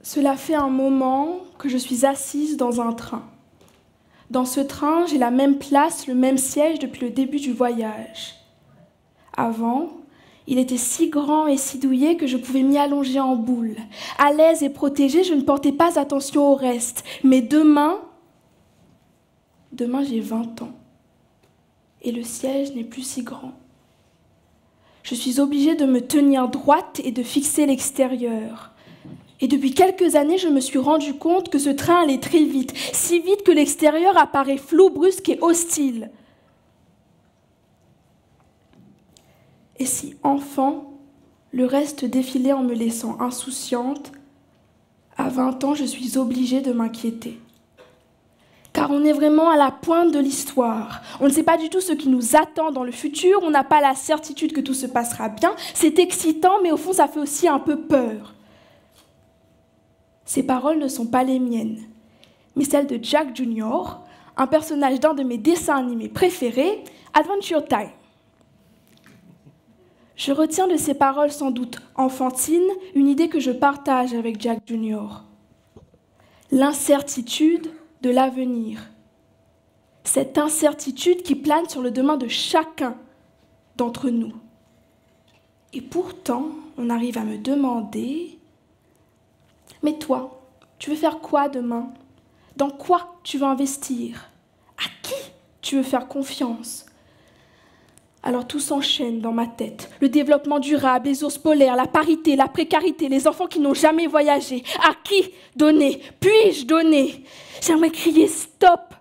Cela fait un moment que je suis assise dans un train. Dans ce train, j'ai la même place, le même siège depuis le début du voyage. Avant, il était si grand et si douillet que je pouvais m'y allonger en boule. À l'aise et protégée, je ne portais pas attention au reste. Mais demain j'ai 20 ans. Et le siège n'est plus si grand. Je suis obligée de me tenir droite et de fixer l'extérieur. Et depuis quelques années, je me suis rendu compte que ce train allait très vite, si vite que l'extérieur apparaît flou, brusque et hostile. Et si, enfant, le reste défilait en me laissant insouciante, à 20 ans, je suis obligée de m'inquiéter. Car on est vraiment à la pointe de l'histoire. On ne sait pas du tout ce qui nous attend dans le futur, on n'a pas la certitude que tout se passera bien. C'est excitant, mais au fond, ça fait aussi un peu peur. Ces paroles ne sont pas les miennes, mais celles de Jack Jr., un personnage d'un de mes dessins animés préférés, Adventure Time. Je retiens de ces paroles sans doute enfantines une idée que je partage avec Jack Jr. L'incertitude de l'avenir. Cette incertitude qui plane sur le demain de chacun d'entre nous. Et pourtant, on arrive à me demander... Mais toi, tu veux faire quoi demain? Dans quoi tu veux investir? À qui tu veux faire confiance? Alors tout s'enchaîne dans ma tête. Le développement durable, les ours polaires, la parité, la précarité, les enfants qui n'ont jamais voyagé. À qui donner? Puis-je donner? J'aimerais crier stop.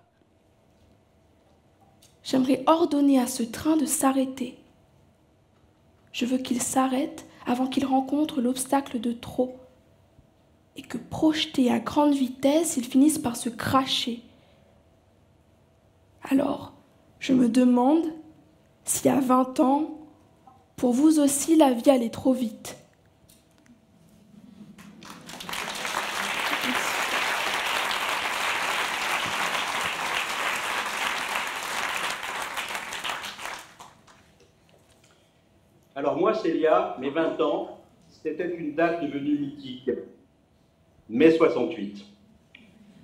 J'aimerais ordonner à ce train de s'arrêter. Je veux qu'il s'arrête avant qu'il rencontre l'obstacle de trop. Et que projeté à grande vitesse, il finisse par se cracher. Alors, je me demande si à 20 ans, pour vous aussi, la vie allait trop vite. Alors moi, Célia, mes 20 ans, c'était une date devenue mythique. Mai 68.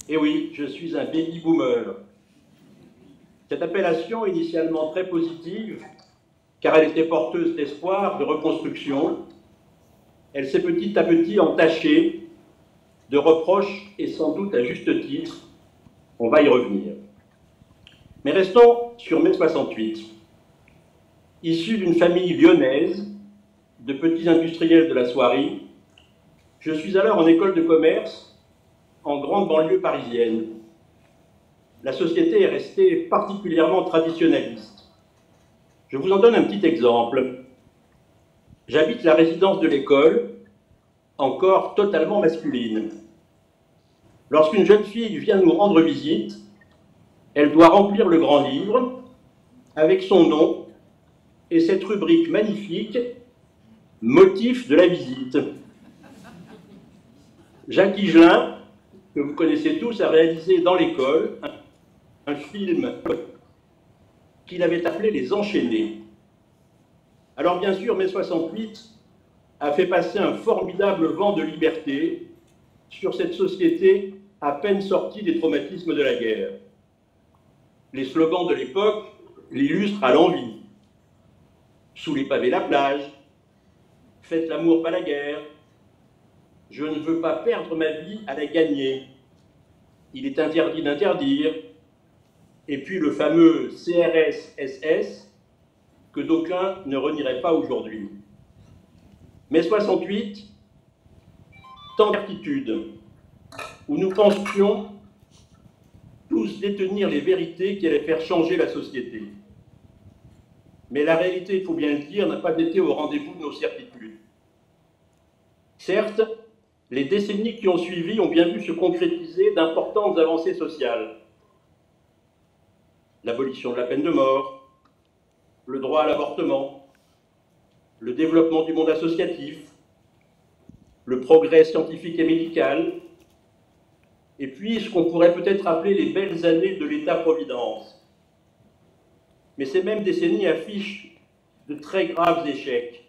Et oui, je suis un baby-boomer. Cette appellation, initialement très positive, car elle était porteuse d'espoir, de reconstruction, elle s'est petit à petit entachée de reproches, et sans doute à juste titre, on va y revenir. Mais restons sur mai 68. Issu d'une famille lyonnaise, de petits industriels de la soierie, je suis alors en école de commerce, en grande banlieue parisienne. La société est restée particulièrement traditionnaliste. Je vous en donne un petit exemple. J'habite la résidence de l'école, encore totalement masculine. Lorsqu'une jeune fille vient nous rendre visite, elle doit remplir le grand livre avec son nom et cette rubrique magnifique « Motif de la visite ». Jacques Higelin, que vous connaissez tous, a réalisé dans l'école un film qu'il avait appelé « Les Enchaînés ». Alors bien sûr, mai 68 a fait passer un formidable vent de liberté sur cette société à peine sortie des traumatismes de la guerre. Les slogans de l'époque l'illustrent à l'envi. Sous les pavés la plage, faites l'amour pas la guerre, je ne veux pas perdre ma vie à la gagner, il est interdit d'interdire, et puis le fameux CRS-SS que d'aucuns ne renieraient pas aujourd'hui. Mai 68, temps d'incertitude, où nous pensions tous détenir les vérités qui allaient faire changer la société. Mais la réalité, il faut bien le dire, n'a pas été au rendez-vous de nos certitudes. Certes, les décennies qui ont suivi ont bien vu se concrétiser d'importantes avancées sociales. L'abolition de la peine de mort, le droit à l'avortement, le développement du monde associatif, le progrès scientifique et médical, et puis ce qu'on pourrait peut-être appeler les belles années de l'État-providence. Mais ces mêmes décennies affichent de très graves échecs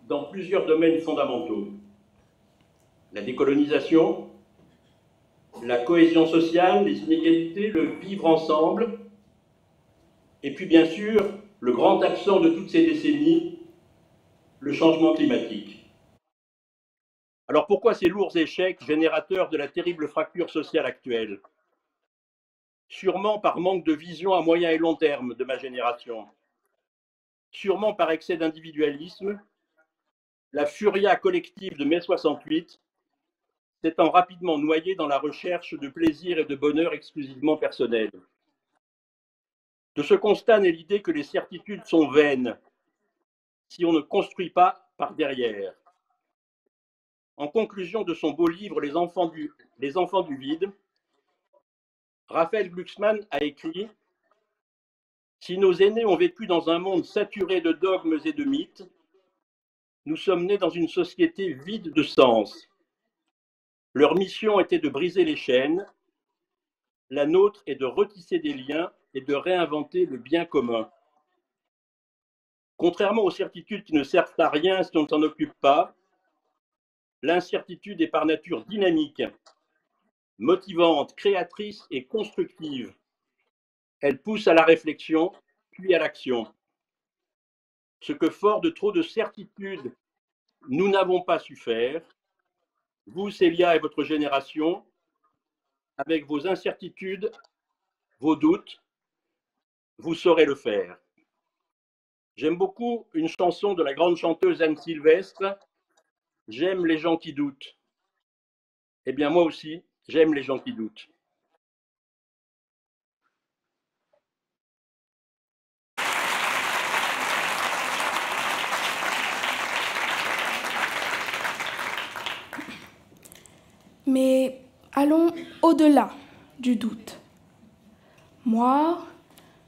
dans plusieurs domaines fondamentaux. la décolonisation, la cohésion sociale, les inégalités, le vivre ensemble, et puis bien sûr, le grand accent de toutes ces décennies, le changement climatique. Alors pourquoi ces lourds échecs générateurs de la terrible fracture sociale actuelle? Sûrement par manque de vision à moyen et long terme de ma génération. Sûrement par excès d'individualisme, la furia collective de mai 68 s'étant rapidement noyée dans la recherche de plaisir et de bonheur exclusivement personnels. De ce constat naît l'idée que les certitudes sont vaines si on ne construit pas par derrière. En conclusion de son beau livre Les enfants du vide, Raphaël Glucksmann a écrit « Si nos aînés ont vécu dans un monde saturé de dogmes et de mythes, nous sommes nés dans une société vide de sens. Leur mission était de briser les chaînes, la nôtre est de retisser des liens et de réinventer le bien commun. Contrairement aux certitudes qui ne servent à rien si on ne s'en occupe pas, l'incertitude est par nature dynamique, motivante, créatrice et constructive. Elle pousse à la réflexion, puis à l'action. Ce que, fort de trop de certitudes, nous n'avons pas su faire, vous, Célia, et votre génération, avec vos incertitudes, vos doutes, vous saurez le faire. » J'aime beaucoup une chanson de la grande chanteuse Anne Sylvestre, « J'aime les gens qui doutent ». Eh bien, moi aussi, j'aime les gens qui doutent. Mais allons au-delà du doute. Moi,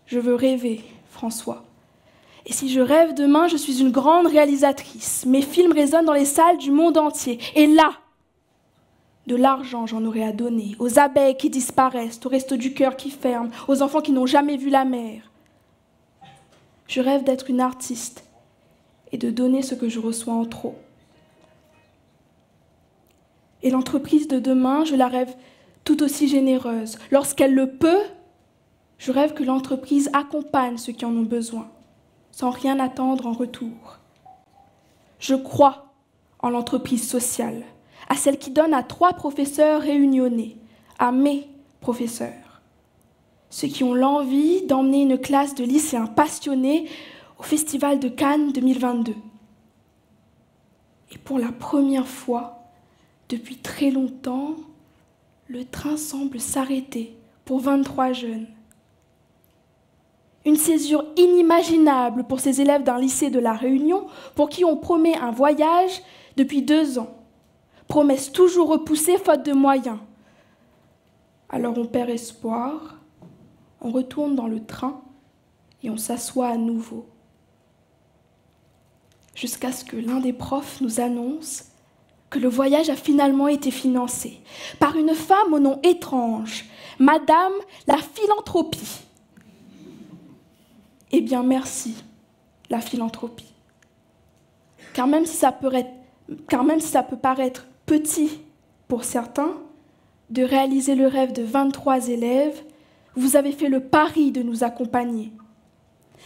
je veux rêver, François. Et si je rêve demain, je suis une grande réalisatrice. Mes films résonnent dans les salles du monde entier. Et là, de l'argent, j'en aurai à donner aux abeilles qui disparaissent, aux restos du cœur qui ferment, aux enfants qui n'ont jamais vu la mer. Je rêve d'être une artiste et de donner ce que je reçois en trop. Et l'entreprise de demain, je la rêve tout aussi généreuse. Lorsqu'elle le peut, je rêve que l'entreprise accompagne ceux qui en ont besoin, sans rien attendre en retour. Je crois en l'entreprise sociale, à celle qui donne à 3 professeurs réunionnais, à mes professeurs, ceux qui ont l'envie d'emmener une classe de lycéens passionnés au Festival de Cannes 2022. Et pour la première fois, depuis très longtemps, le train semble s'arrêter pour 23 jeunes. Une césure inimaginable pour ces élèves d'un lycée de La Réunion pour qui on promet un voyage depuis 2 ans. Promesse toujours repoussée faute de moyens. Alors on perd espoir, on retourne dans le train et on s'assoit à nouveau. Jusqu'à ce que l'un des profs nous annonce que le voyage a finalement été financé par une femme au nom étrange, Madame la Philanthropie. Eh bien, merci, la philanthropie. Car même si ça peut paraître petit pour certains, de réaliser le rêve de 23 élèves, vous avez fait le pari de nous accompagner.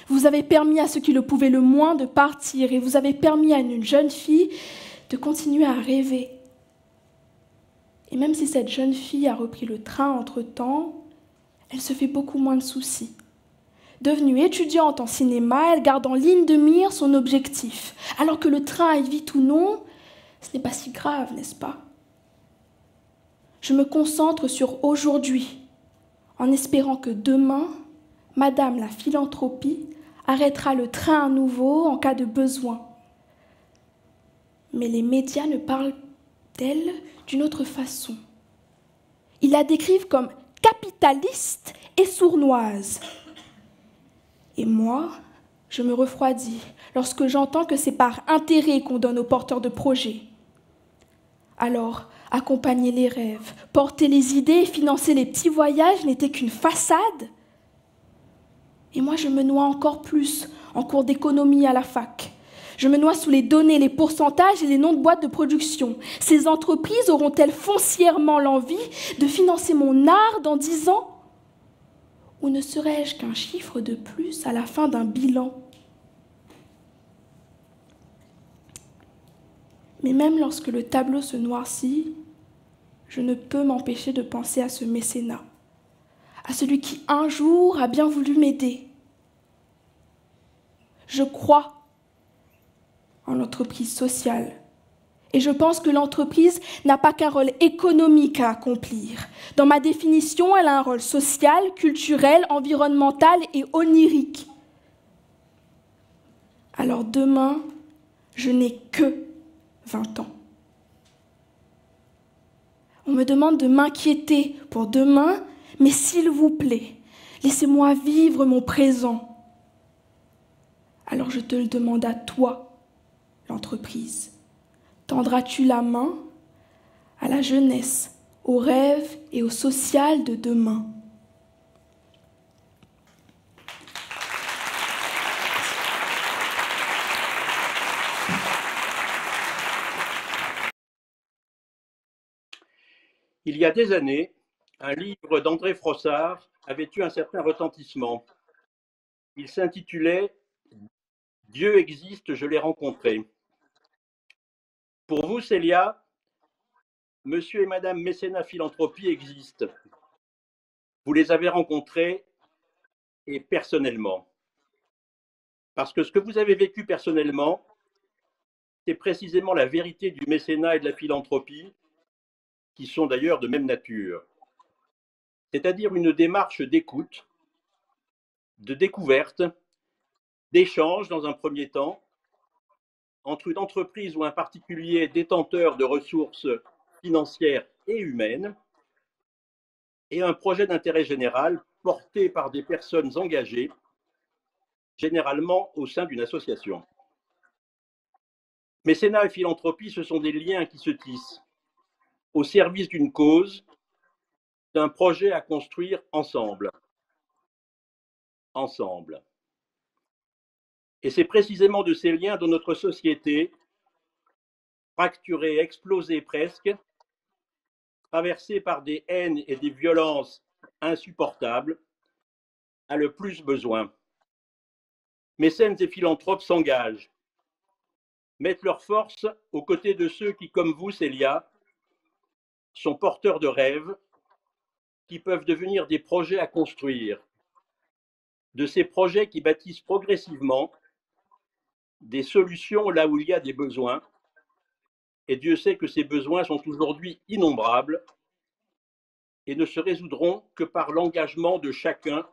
Vous avez permis à ceux qui le pouvaient le moins de partir et vous avez permis à une jeune fille de continuer à rêver. Et même si cette jeune fille a repris le train entre-temps, elle se fait beaucoup moins de soucis. Devenue étudiante en cinéma, elle garde en ligne de mire son objectif. Alors que le train aille vite ou non, ce n'est pas si grave, n'est-ce pas? Je me concentre sur aujourd'hui, en espérant que demain, Madame la Philanthropie arrêtera le train à nouveau en cas de besoin. Mais les médias ne parlent d'elle d'une autre façon. Ils la décrivent comme capitaliste et sournoise. Et moi, je me refroidis lorsque j'entends que c'est par intérêt qu'on donne aux porteurs de projets. Alors, accompagner les rêves, porter les idées et financer les petits voyages n'était qu'une façade. Et moi, je me noie encore plus en cours d'économie à la fac. Je me noie sous les données, les pourcentages et les noms de boîtes de production. Ces entreprises auront-elles foncièrement l'envie de financer mon art dans 10 ans? Ou ne serais-je qu'un chiffre de plus à la fin d'un bilan? Mais même lorsque le tableau se noircit, je ne peux m'empêcher de penser à ce mécénat, à celui qui un jour a bien voulu m'aider. Je crois en l'entreprise sociale. Et je pense que l'entreprise n'a pas qu'un rôle économique à accomplir. Dans ma définition, elle a un rôle social, culturel, environnemental et onirique. Alors demain, je n'ai que 20 ans. On me demande de m'inquiéter pour demain, mais s'il vous plaît, laissez-moi vivre mon présent. Alors je te le demande à toi, l'entreprise. Tendras-tu la main à la jeunesse, aux rêves et au social de demain? Il y a des années, un livre d'André Frossard avait eu un certain retentissement. Il s'intitulait « Dieu existe, je l'ai rencontré ». Pour vous, Célia, Monsieur et Madame Mécénat Philanthropie existent. Vous les avez rencontrés et personnellement. Parce que ce que vous avez vécu personnellement, c'est précisément la vérité du mécénat et de la philanthropie, qui sont d'ailleurs de même nature. C'est-à-dire une démarche d'écoute, de découverte, d'échange dans un premier temps, entre une entreprise ou un particulier détenteur de ressources financières et humaines et un projet d'intérêt général porté par des personnes engagées, généralement au sein d'une association. Mécénat et philanthropie, ce sont des liens qui se tissent au service d'une cause, d'un projet à construire ensemble. Ensemble. Et c'est précisément de ces liens dont notre société, fracturée, explosée presque, traversée par des haines et des violences insupportables, a le plus besoin. Mécènes et philanthropes s'engagent, mettent leur force aux côtés de ceux qui, comme vous, Célia, sont porteurs de rêves, qui peuvent devenir des projets à construire, de ces projets qui bâtissent progressivement des solutions là où il y a des besoins, et Dieu sait que ces besoins sont aujourd'hui innombrables et ne se résoudront que par l'engagement de chacun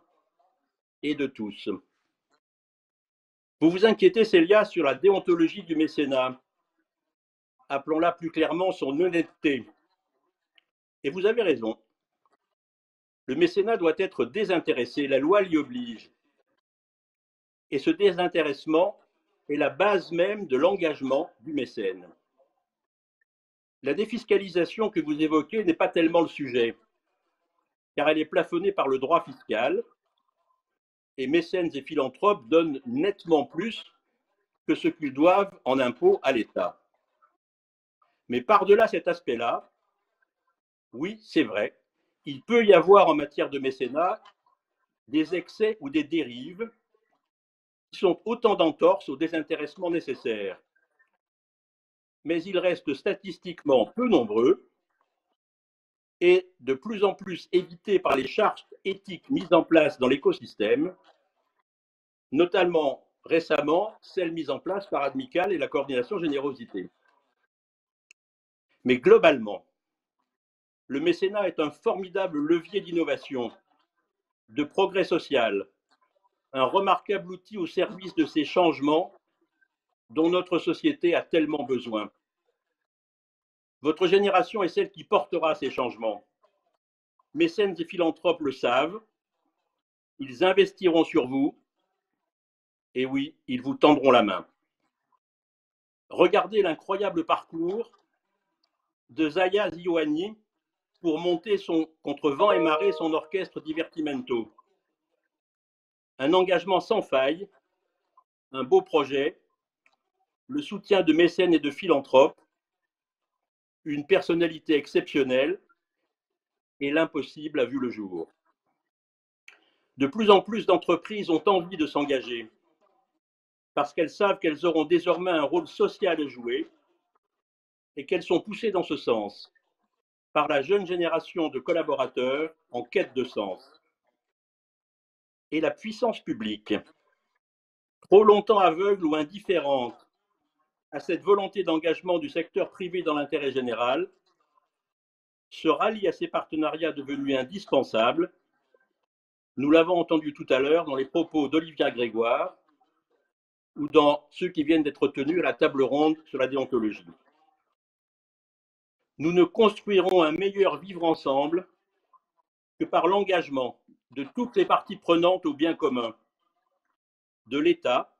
et de tous. Vous vous inquiétez, Célia, sur la déontologie du mécénat, appelons-la plus clairement son honnêteté. Et vous avez raison. Le mécénat doit être désintéressé, la loi l'y oblige. Et ce désintéressement est la base même de l'engagement du mécène. La défiscalisation que vous évoquez n'est pas tellement le sujet, car elle est plafonnée par le droit fiscal, et mécènes et philanthropes donnent nettement plus que ce qu'ils doivent en impôts à l'État. Mais par-delà cet aspect-là, oui, c'est vrai, il peut y avoir en matière de mécénat des excès ou des dérives qui sont autant d'entorses au désintéressement nécessaire. Mais ils restent statistiquement peu nombreux et de plus en plus évités par les chartes éthiques mises en place dans l'écosystème, notamment récemment celles mises en place par Admical et la coordination générosité. Mais globalement, le mécénat est un formidable levier d'innovation, de progrès social, un remarquable outil au service de ces changements dont notre société a tellement besoin. Votre génération est celle qui portera ces changements. Mécènes et philanthropes le savent, ils investiront sur vous, et oui, ils vous tendront la main. Regardez l'incroyable parcours de Zaya Zioani pour monter contre vent et marée son orchestre Divertimento. Un engagement sans faille, un beau projet, le soutien de mécènes et de philanthropes, une personnalité exceptionnelle, et l'impossible a vu le jour. De plus en plus d'entreprises ont envie de s'engager parce qu'elles savent qu'elles auront désormais un rôle social à jouer et qu'elles sont poussées dans ce sens par la jeune génération de collaborateurs en quête de sens. Et la puissance publique, trop longtemps aveugle ou indifférente à cette volonté d'engagement du secteur privé dans l'intérêt général, se rallie à ces partenariats devenus indispensables. Nous l'avons entendu tout à l'heure dans les propos d'Olivia Grégoire ou dans ceux qui viennent d'être tenus à la table ronde sur la déontologie. Nous ne construirons un meilleur vivre ensemble que par l'engagement de toutes les parties prenantes au bien commun, de l'État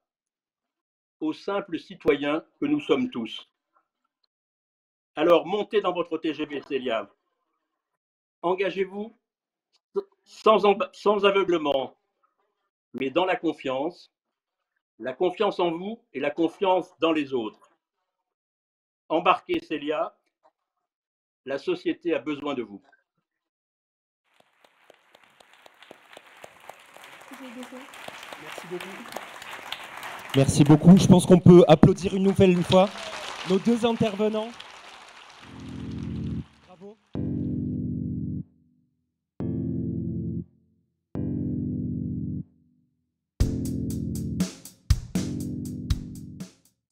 aux simples citoyens que nous sommes tous. Alors montez dans votre TGV Célia, engagez-vous sans aveuglement, mais dans la confiance en vous et la confiance dans les autres. Embarquez Célia, la société a besoin de vous. Merci beaucoup. Merci beaucoup. Je pense qu'on peut applaudir une nouvelle fois nos deux intervenants. Bravo.